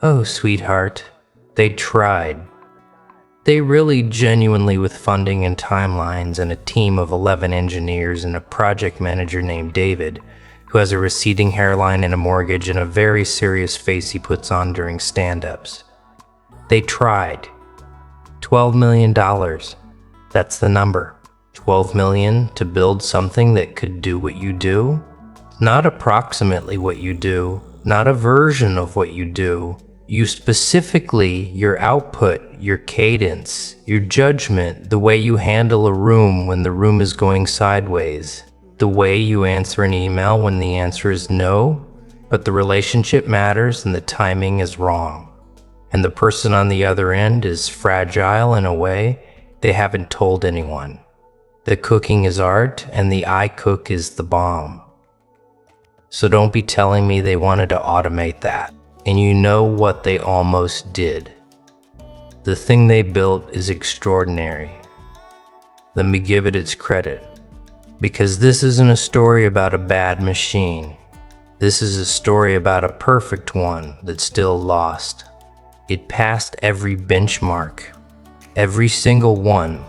Oh, sweetheart, they tried. They really genuinely, with funding and timelines and a team of 11 engineers and a project manager named David, who has a receding hairline and a mortgage and a very serious face he puts on during stand-ups. They tried. $12 million. That's the number. 12 million to build something that could do what you do? Not approximately what you do, not a version of what you do. You specifically, your output, your cadence, your judgment, the way you handle a room when the room is going sideways, the way you answer an email when the answer is no, but the relationship matters and the timing is wrong. And the person on the other end is fragile in a way they haven't told anyone. The cooking is art and the I cook is the bomb. So don't be telling me they wanted to automate that. And you know what they almost did. The thing they built is extraordinary. Let me give it its credit. Because this isn't a story about a bad machine. This is a story about a perfect one that's still lost. It passed every benchmark. Every single one.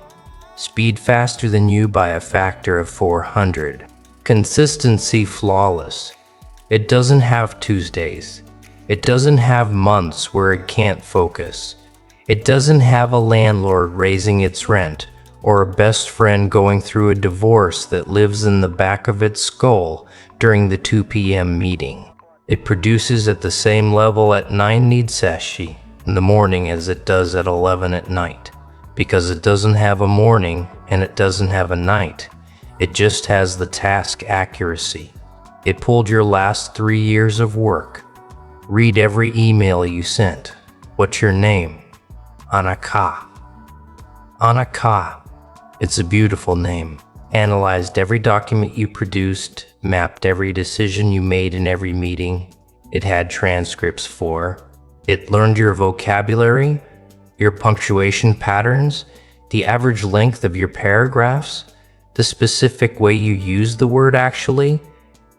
Speed faster than you by a factor of 400. Consistency flawless. It doesn't have Tuesdays. It doesn't have months where it can't focus. It doesn't have a landlord raising its rent or a best friend going through a divorce that lives in the back of its skull during the 2 p.m. meeting. It produces at the same level at 9 Nidsashi in the morning as it does at 11 at night, because it doesn't have a morning and it doesn't have a night. It just has the task accuracy. It pulled your last 3 years of work. Read every email you sent. What's your name? Anaka. Anaka. It's a beautiful name. Analyzed every document you produced, mapped every decision you made in every meeting. It had transcripts for. It learned your vocabulary, your punctuation patterns, the average length of your paragraphs, the specific way you use the word actually,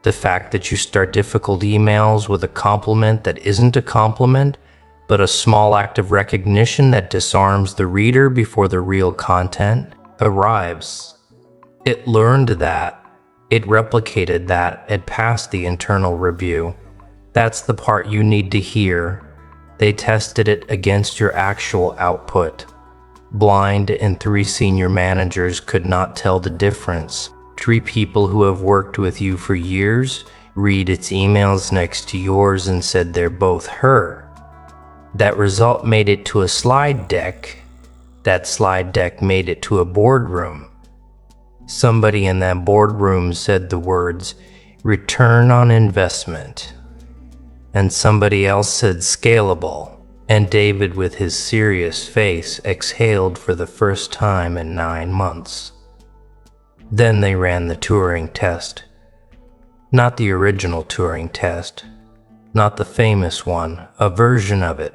the fact that you start difficult emails with a compliment that isn't a compliment, but a small act of recognition that disarms the reader before the real content arrives. It learned that. It replicated that. It passed the internal review. That's the part you need to hear. They tested it against your actual output. Blind and 3 senior managers could not tell the difference. 3 people who have worked with you for years read its emails next to yours and said they're both her. That result made it to a slide deck. That slide deck made it to a boardroom. Somebody in that boardroom said the words, return on investment. And somebody else said scalable. And David, with his serious face, exhaled for the first time in 9 months. Then they ran the Turing test. Not the original Turing test. Not the famous one, a version of it.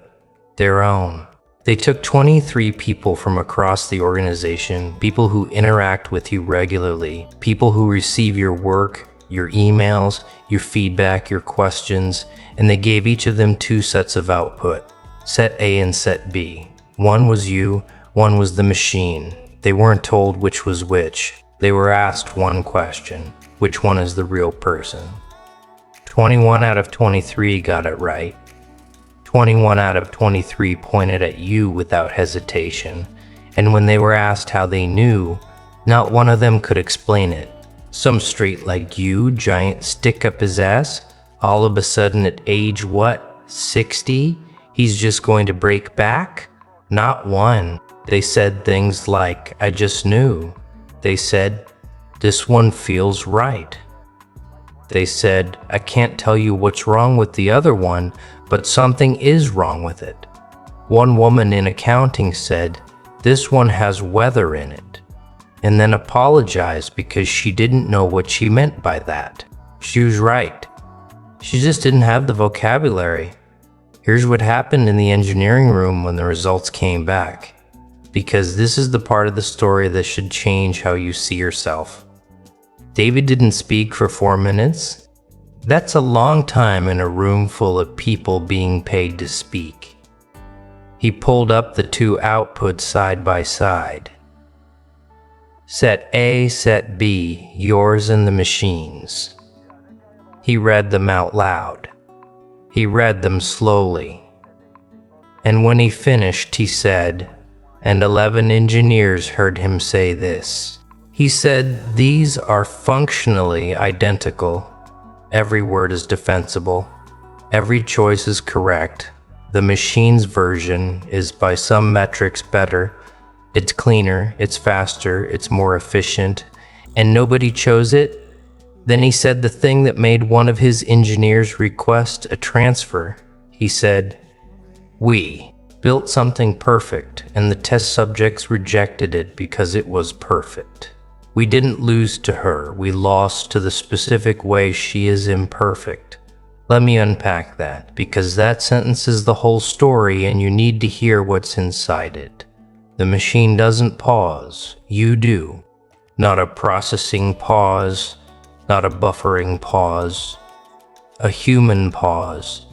Their own. They took 23 people from across the organization, people who interact with you regularly, people who receive your work, your emails, your feedback, your questions, and they gave each of them 2 sets of output, set A and set B. One was you, one was the machine. They weren't told which was which. They were asked one question, which one is the real person? 21 out of 23 got it right. 21 out of 23 pointed at you without hesitation, and when they were asked how they knew, not one of them could explain it. Some straight like you, giant stick up his ass, all of a sudden at age what, 60? He's just going to break back? Not one. They said things like, I just knew. They said, this one feels right. They said, I can't tell you what's wrong with the other one, but something is wrong with it. One woman in accounting said, this one has weather in it, and then apologized because she didn't know what she meant by that. She was right. She just didn't have the vocabulary. Here's what happened in the engineering room when the results came back. Because this is the part of the story that should change how you see yourself. David didn't speak for 4 minutes. That's a long time in a room full of people being paid to speak. He pulled up the two outputs side by side. Set A, set B, yours and the machine's. He read them out loud. He read them slowly. And when he finished, he said, and 11 engineers heard him say this. He said, these are functionally identical. Every word is defensible. Every choice is correct. The machine's version is by some metrics better. It's cleaner, it's faster, it's more efficient, and nobody chose it. Then he said the thing that made one of his engineers request a transfer. He said, we built something perfect, and the test subjects rejected it because it was perfect. We didn't lose to her, we lost to the specific way she is imperfect. Let me unpack that, because that sentence is the whole story and you need to hear what's inside it. The machine doesn't pause, you do. Not a processing pause, not a buffering pause. A human pause.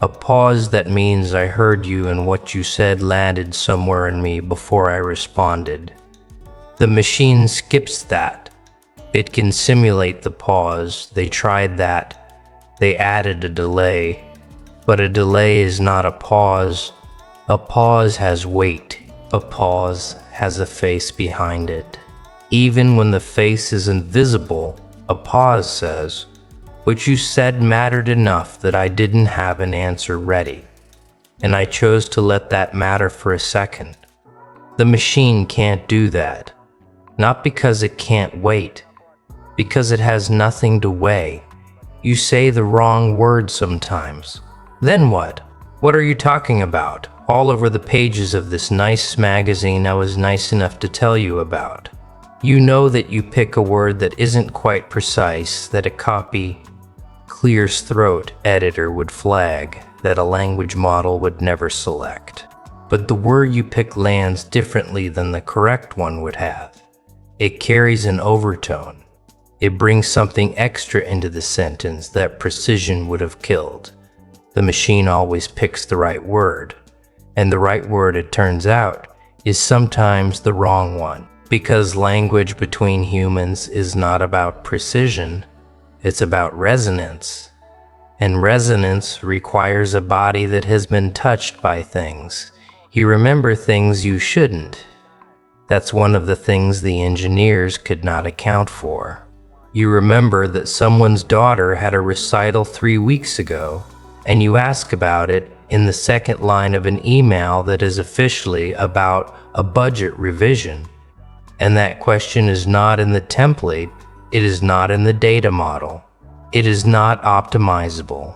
A pause that means I heard you and what you said landed somewhere in me before I responded. The machine skips that. It can simulate the pause. They tried that. They added a delay. But a delay is not a pause. A pause has weight. A pause has a face behind it. Even when the face is invisible, a pause says, what you said mattered enough that I didn't have an answer ready. And I chose to let that matter for a second. The machine can't do that. Not because it can't wait, because it has nothing to weigh. You say the wrong word sometimes. Then what? What are you talking about? All over the pages of this nice magazine I was nice enough to tell you about. You know that you pick a word that isn't quite precise, that a copy clear's throat editor would flag, that a language model would never select. But the word you pick lands differently than the correct one would have. It carries an overtone. It brings something extra into the sentence that precision would have killed. The machine always picks the right word. And the right word, it turns out, is sometimes the wrong one. Because language between humans is not about precision, it's about resonance. And resonance requires a body that has been touched by things. You remember things you shouldn't. That's one of the things the engineers could not account for. You remember that someone's daughter had a recital 3 weeks ago, and you ask about it in the second line of an email that is officially about a budget revision. And that question is not in the template, it is not in the data model. It is not optimizable.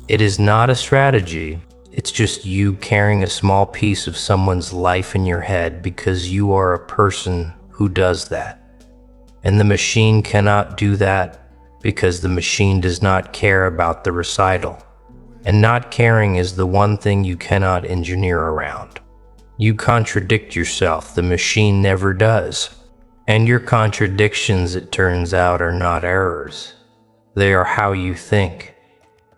It is not a strategy. It's just you carrying a small piece of someone's life in your head because you are a person who does that. And the machine cannot do that because the machine does not care about the recital. And not caring is the one thing you cannot engineer around. You contradict yourself, the machine never does. And your contradictions, it turns out, are not errors. They are how you think.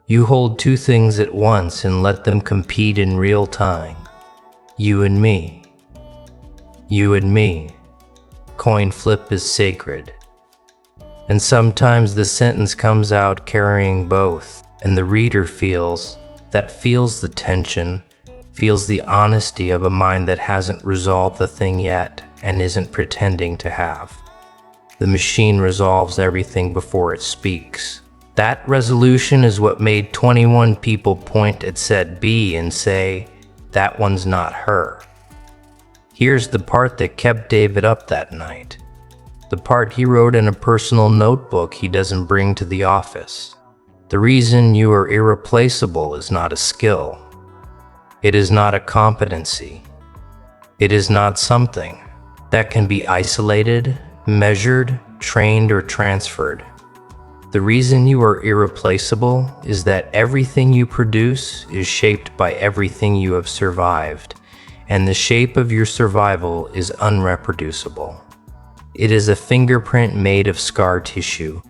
You hold two things at once and let them compete in real time. You and me. You and me. Coin flip is sacred. And sometimes the sentence comes out carrying both, and the reader feels the tension, feels the honesty of a mind that hasn't resolved the thing yet and isn't pretending to have. The machine resolves everything before it speaks. That resolution is what made 21 people point at set B and say, that one's not her. Here's the part that kept David up that night. The part he wrote in a personal notebook he doesn't bring to the office. The reason you are irreplaceable is not a skill. It is not a competency. It is not something that can be isolated, measured, trained, or transferred. The reason you are irreplaceable is that everything you produce is shaped by everything you have survived, and the shape of your survival is unreproducible. It is a fingerprint made of scar tissue.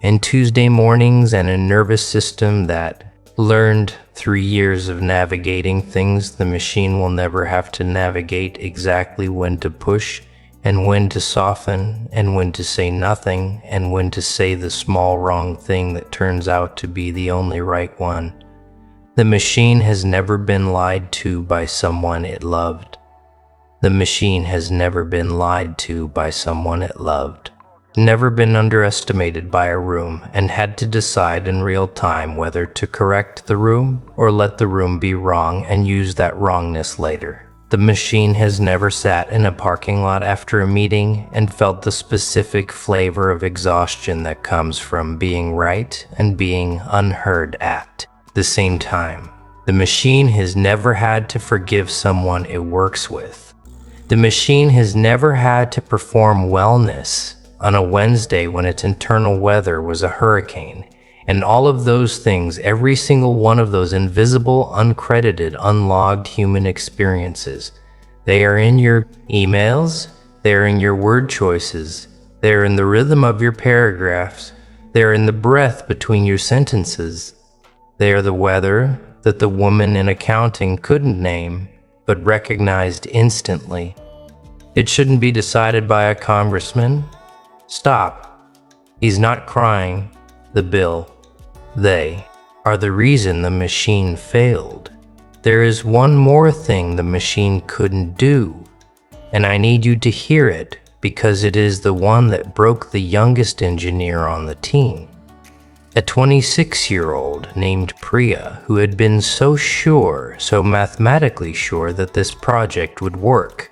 and Tuesday mornings, and a nervous system that learned 3 years of navigating things the machine will never have to navigate, exactly when to push and when to soften and when to say nothing and when to say the small wrong thing that turns out to be the only right one. The machine has never been lied to by someone it loved. The machine has never been lied to by someone it loved. Never been underestimated by a room and had to decide in real time whether to correct the room or let the room be wrong and use that wrongness later. The machine has never sat in a parking lot after a meeting and felt the specific flavor of exhaustion that comes from being right and being unheard at the same time. The machine has never had to forgive someone it works with. The machine has never had to perform wellness on a Wednesday when its internal weather was a hurricane. And all of those things, every single one of those invisible, uncredited, unlogged human experiences, they are in your emails, they are in your word choices, they are in the rhythm of your paragraphs, they are in the breath between your sentences. They are the weather that the woman in accounting couldn't name, but recognized instantly. It shouldn't be decided by a congressman. Stop. He's not crying. The bill. They are the reason the machine failed. There is one more thing the machine couldn't do, and I need you to hear it because it is the one that broke the youngest engineer on the team. A 26-year-old named Priya who had been so sure, so mathematically sure that this project would work.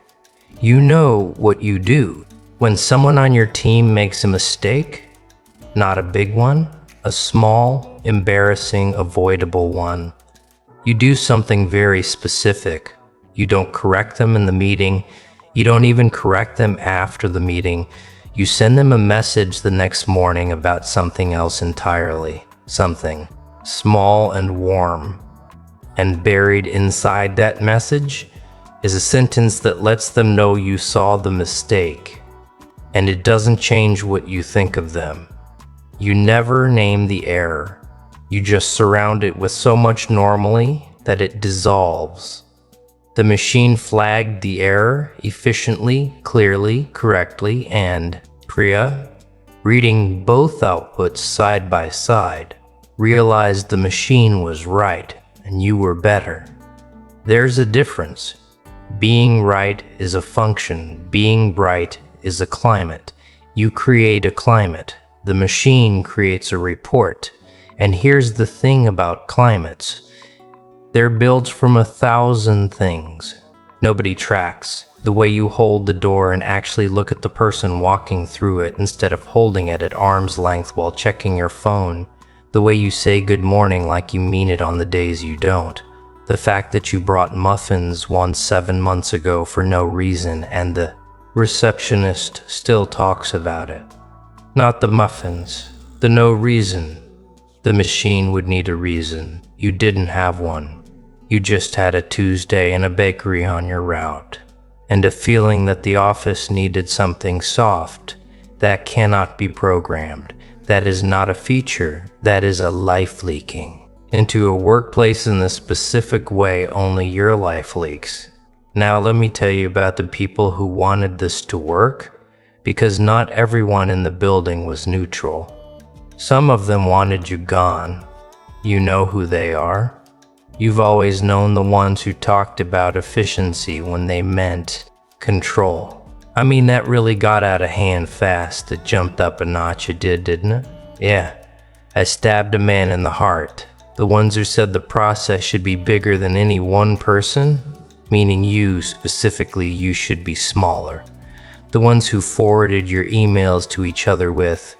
You know what you do when someone on your team makes a mistake? Not a big one, a small, embarrassing, avoidable one. You do something very specific. You don't correct them in the meeting. You don't even correct them after the meeting. You send them a message the next morning about something else entirely. Something small and warm. And buried inside that message is a sentence that lets them know you saw the mistake. And it doesn't change what you think of them. You never name the error. You just surround it with so much normally that it dissolves. The machine flagged the error efficiently, clearly, correctly, and Priya, reading both outputs side by side, realized the machine was right and you were better. There's a difference. Being right is a function. Being bright is a climate. You create a climate. The machine creates a report. And here's the thing about climates. They're built from 1,000 things. Nobody tracks the way you hold the door and actually look at the person walking through it instead of holding it at arm's length while checking your phone. The way you say good morning like you mean it on the days you don't. The fact that you brought muffins once 7 months ago for no reason and the receptionist still talks about it. Not the muffins, the no reason. The machine would need a reason. You didn't have one. You just had a Tuesday and a bakery on your route. And a feeling that the office needed something soft. That cannot be programmed. That is not a feature. That is a life leaking into a workplace in the specific way only your life leaks. Now let me tell you about the people who wanted this to work, because not everyone in the building was neutral. Some of them wanted you gone. You know who they are. You've always known the ones who talked about efficiency when they meant control. I mean, that really got out of hand fast. It jumped up a notch, it did, didn't it? Yeah, I stabbed a man in the heart. The ones who said the process should be bigger than any one person, meaning you specifically, you should be smaller. The ones who forwarded your emails to each other with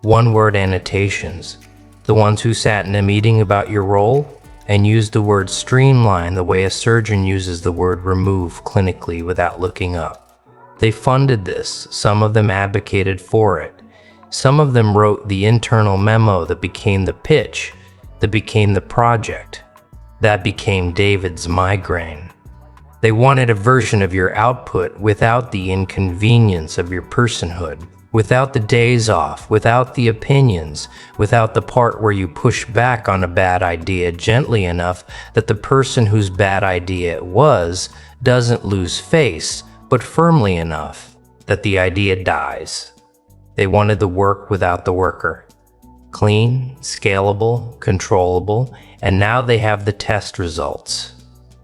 one-word annotations. The ones who sat in a meeting about your role and used the word streamline the way a surgeon uses the word remove clinically without looking up. They funded this. Some of them advocated for it. Some of them wrote the internal memo that became the pitch, that became the project, that became David's migraine. They wanted a version of your output without the inconvenience of your personhood. Without the days off, without the opinions, without the part where you push back on a bad idea gently enough that the person whose bad idea it was doesn't lose face, but firmly enough that the idea dies. They wanted the work without the worker. Clean, scalable, controllable, and now they have the test results.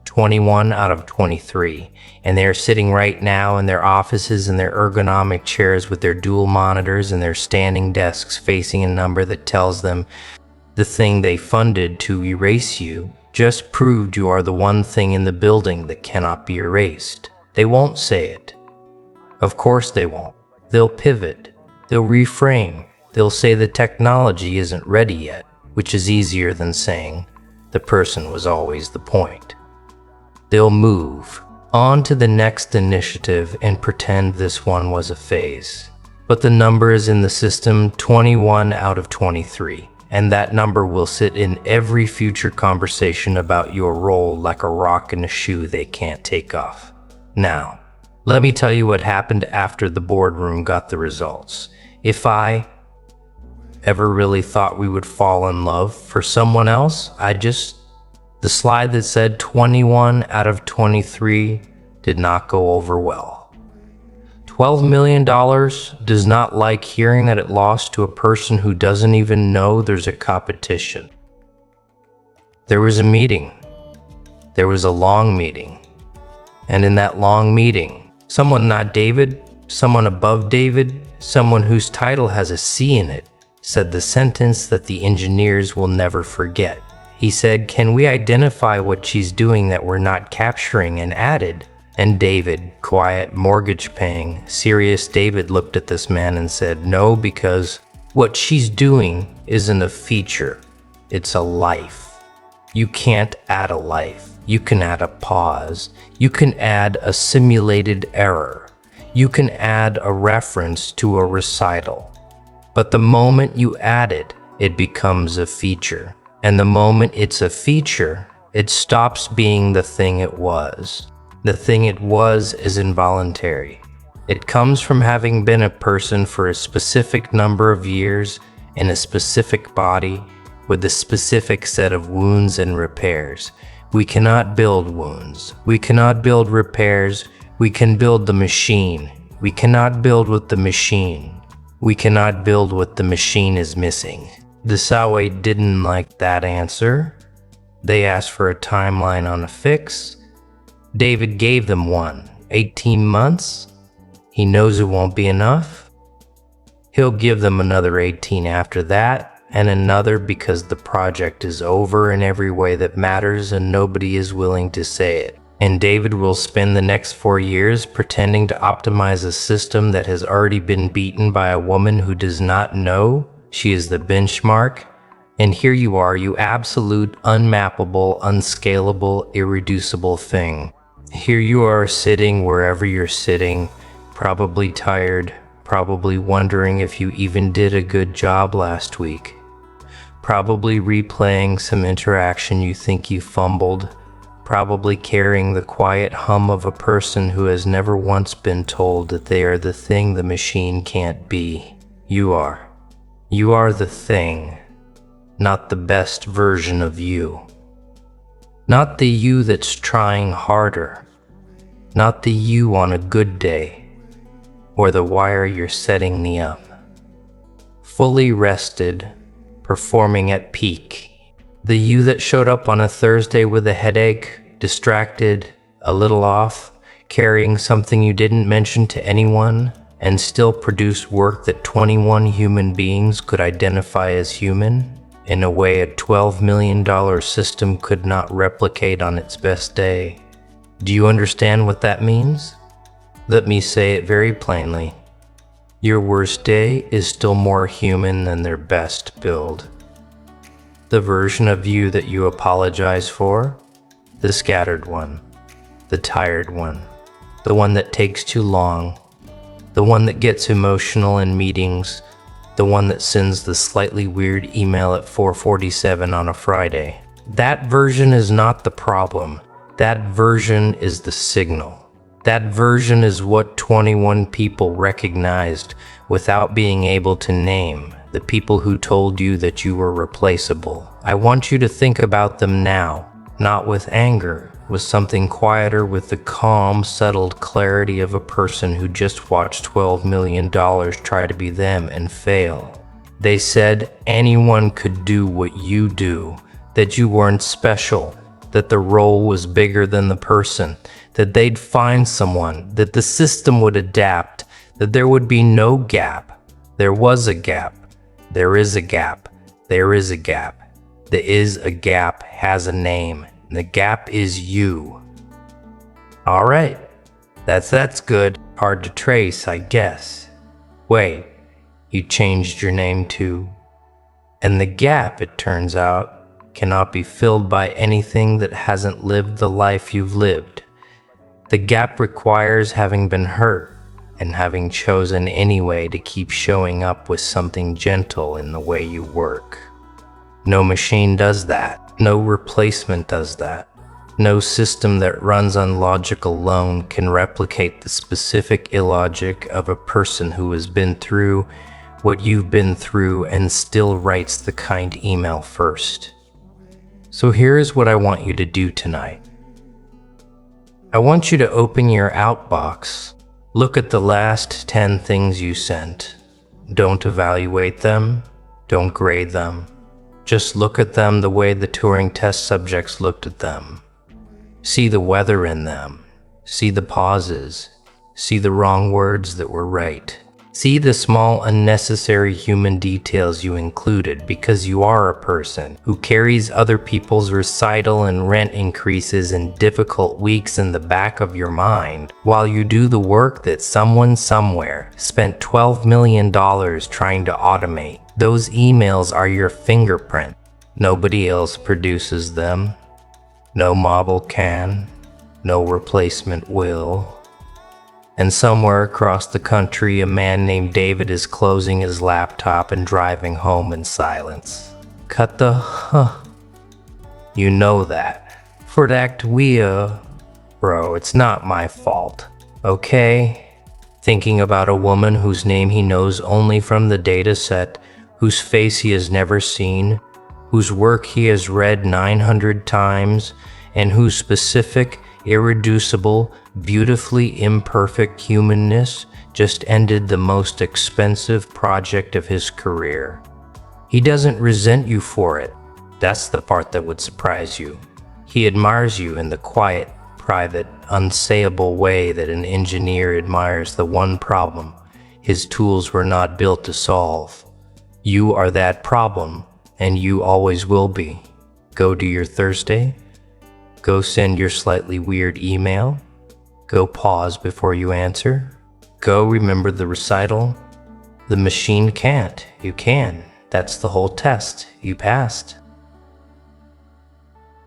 21 out of 23, and they are sitting right now in their offices in their ergonomic chairs with their dual monitors and their standing desks facing a number that tells them the thing they funded to erase you just proved you are the one thing in the building that cannot be erased. They won't say it. Of course they won't. They'll pivot. They'll reframe. They'll say the technology isn't ready yet, which is easier than saying the person was always the point. They'll move on to the next initiative and pretend this one was a phase. But the number is in the system 21 out of 23, and that number will sit in every future conversation about your role like a rock in a shoe they can't take off. Now, let me tell you what happened after the boardroom got the results. If I ever really thought we would fall in love for someone else, the slide that said 21 out of 23 did not go over well. $12 million does not like hearing that it lost to a person who doesn't even know there's a competition. There was a meeting. There was a long meeting. And in that long meeting, someone not David, someone above David, someone whose title has a C in it, said the sentence that the engineers will never forget. He said, "Can we identify what she's doing that we're not capturing?" and added. And David, quiet, mortgage-paying, serious David looked at this man and said, "No, because what she's doing isn't a feature. It's a life. You can't add a life. You can add a pause. You can add a simulated error. You can add a reference to a recital. But the moment you add it, it becomes a feature. And the moment it's a feature, it stops being the thing it was. The thing it was is involuntary. It comes from having been a person for a specific number of years in a specific body with a specific set of wounds and repairs. We cannot build wounds. We cannot build repairs. We can build the machine. We cannot build with the machine. We cannot build what the machine is missing. The Sawe didn't like that answer. They asked for a timeline on a fix. David gave them one. 18 months? He knows it won't be enough. He'll give them another 18 after that, and another because the project is over in every way that matters and nobody is willing to say it. And David will spend the next 4 years pretending to optimize a system that has already been beaten by a woman who does not know she is the benchmark. And here you are, you absolute, unmappable, unscalable, irreducible thing. Here you are sitting wherever you're sitting, probably tired, probably wondering if you even did a good job last week. Probably replaying some interaction you think you fumbled. Probably carrying the quiet hum of a person who has never once been told that they are the thing the machine can't be. You are. You are the thing, not the best version of you. Not the you that's trying harder. Not the you on a good day, or the wire you're setting me up. Fully rested, performing at peak. The you that showed up on a Thursday with a headache, distracted, a little off, carrying something you didn't mention to anyone, and still produced work that 21 human beings could identify as human, in a way a $12 million system could not replicate on its best day. Do you understand what that means? Let me say it very plainly. Your worst day is still more human than their best build. The version of you that you apologize for, the scattered one, the tired one, the one that takes too long, the one that gets emotional in meetings, the one that sends the slightly weird email at 4:47 on a Friday. That version is not the problem. That version is the signal. That version is what 21 people recognized without being able to name the people who told you that you were replaceable. I want you to think about them now, not with anger, with something quieter, with the calm, settled clarity of a person who just watched $12 million try to be them and fail. They said anyone could do what you do, that you weren't special, that the role was bigger than the person, that they'd find someone, that the system would adapt, that there would be no gap. There was a gap. There is a gap. There is a gap. The is a gap has a name. The gap is you. All right. That's good. Hard to trace, I guess. Wait, you changed your name too? And the gap, it turns out, cannot be filled by anything that hasn't lived the life you've lived. The gap requires having been hurt and having chosen anyway to keep showing up with something gentle in the way you work. No machine does that. No replacement does that. No system that runs on logic alone can replicate the specific illogic of a person who has been through what you've been through and still writes the kind email first. So here's what I want you to do tonight. I want you to open your outbox. Look at the last 10 things you sent. Don't evaluate them. Don't grade them. Just look at them the way the Turing test subjects looked at them. See the weather in them. See the pauses. See the wrong words that were right. See the small, unnecessary human details you included, because you are a person who carries other people's recital and rent increases and difficult weeks in the back of your mind while you do the work that someone somewhere spent $12 million trying to automate. Those emails are your fingerprint. Nobody else produces them. No model can. No replacement will. And somewhere across the country, a man named David is closing his laptop and driving home in silence. Cut the huh. You know that. For that bro, it's not my fault. Okay? Thinking about a woman whose name he knows only from the data set, whose face he has never seen, whose work he has read 900 times, and whose specific, irreducible, beautifully imperfect humanness just ended the most expensive project of his career. He doesn't resent you for it. That's the part that would surprise you. He admires you in the quiet, private, unsayable way that an engineer admires the one problem his tools were not built to solve. You are that problem, and you always will be. Go do your Thursday. Go send your slightly weird email. Go pause before you answer. Go remember the recital. The machine can't. You can. That's the whole test. You passed.